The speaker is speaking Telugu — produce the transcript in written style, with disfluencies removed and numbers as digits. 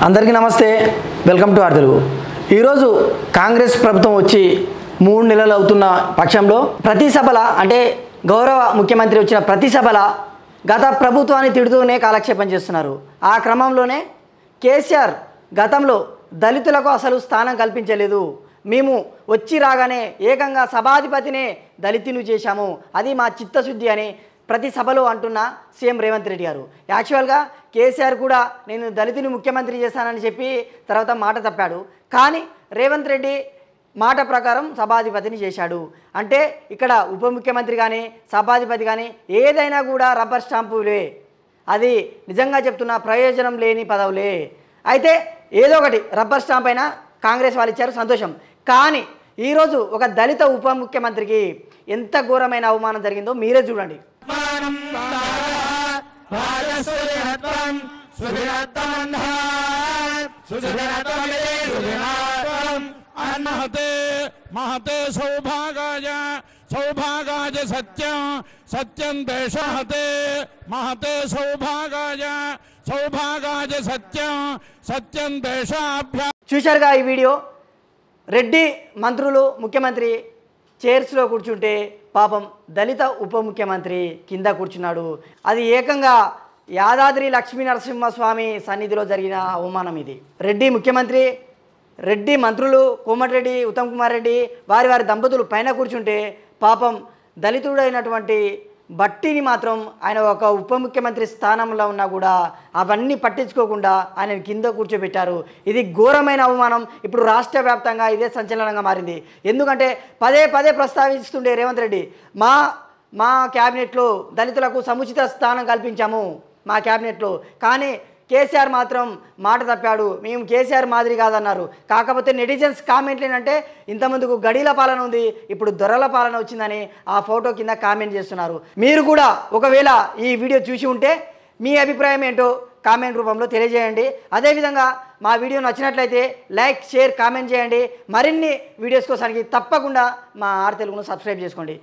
అందరికీ నమస్తే, వెల్కమ్ టు ఆర్ తెలుగు. ఈరోజు కాంగ్రెస్ ప్రభుత్వం వచ్చి 3 నెలలు అవుతున్న పక్షంలో ప్రతి సభల అంటే గౌరవ ముఖ్యమంత్రి వచ్చిన ప్రతి సభల గత ప్రభుత్వాన్ని తిడుతూనే కాలక్షేపం చేస్తున్నారు. ఆ క్రమంలోనే కేసీఆర్ గతంలో దళితులకు అసలు స్థానం కల్పించలేదు, మేము వచ్చి రాగానే ఏకంగా సభాధిపతినే దళితులు చేశాము, అది మా చిత్తశుద్ధి అని ప్రతి సభలో అంటున్న సీఎం రేవంత్ రెడ్డి గారు. యాక్చువల్గా కేసీఆర్ కూడా నేను దళితుని ముఖ్యమంత్రి చేశానని చెప్పి తర్వాత మాట తప్పాడు. కానీ రేవంత్ రెడ్డి మాట ప్రకారం సభాధిపతిని చేశాడు. అంటే ఇక్కడ ఉప ముఖ్యమంత్రి కానీ సభాధిపతి కానీ ఏదైనా కూడా రబ్బర్ స్టాంపులే, అది నిజంగా చెప్తున్న ప్రయోజనం లేని పదవులే. అయితే ఏదో ఒకటి రబ్బర్ స్టాంప్ అయినా కాంగ్రెస్ వాళ్ళు ఇచ్చారు, సంతోషం. కానీ ఈరోజు ఒక దళిత ఉప ముఖ్యమంత్రికి ఎంత ఘోరమైన అవమానం జరిగిందో మీరే చూడండి. महते सौभागाय सौभागाय सत्यं सत्यं देशहते महते सौभागाय सौभागाय सत्यं सत्यं देशाभ्या. చూశారుగా ఈ వీడియో. రెడ్డి మంత్రులు ముఖ్యమంత్రి చైర్స్లో కూర్చుంటే పాపం దళిత ఉప ముఖ్యమంత్రి కింద కూర్చున్నాడు. అది ఏకంగా యాదాద్రి లక్ష్మీ నరసింహస్వామి సన్నిధిలో జరిగిన అవమానం ఇది. రెడ్డి ముఖ్యమంత్రి, రెడ్డి మంత్రులు కోమటిరెడ్డి, ఉత్తమ్ కుమార్ రెడ్డి వారి వారి దంపతులు పైన కూర్చుంటే పాపం దళితుడైనటువంటి బట్టిని మాత్రం ఆయన ఒక ఉప ముఖ్యమంత్రి స్థానంలో ఉన్నా కూడా అవన్నీ పట్టించుకోకుండా ఆయన కింద కూర్చోబెట్టారు. ఇది ఘోరమైన అవమానం. ఇప్పుడు రాష్ట్ర వ్యాప్తంగా ఇదే సంచలనంగా మారింది. ఎందుకంటే పదే పదే ప్రస్తావిస్తుండే రేవంత్ రెడ్డి, మా క్యాబినెట్లో దళితులకు సముచిత స్థానం కల్పించాము మా క్యాబినెట్లో. కానీ కేసీఆర్ మాత్రం మాట తప్పాడు, మేము కేసీఆర్ మాదిరి కాదన్నారు. కాకపోతే నెటిజన్స్ కామెంట్లు ఏంటంటే ఇంతకుముందుకు గడీల పాలన ఉంది, ఇప్పుడు దొరల పాలన వచ్చిందని ఆ ఫోటో కింద కామెంట్ చేస్తున్నారు. మీరు కూడా ఒకవేళ ఈ వీడియో చూసి ఉంటే మీ అభిప్రాయం ఏంటో కామెంట్ రూపంలో తెలియజేయండి. అదేవిధంగా మా వీడియో నచ్చినట్లయితే లైక్, షేర్, కామెంట్ చేయండి. మరిన్ని వీడియోస్ కోసానికి తప్పకుండా మా ఆర్ తెలుగును సబ్స్క్రైబ్ చేసుకోండి.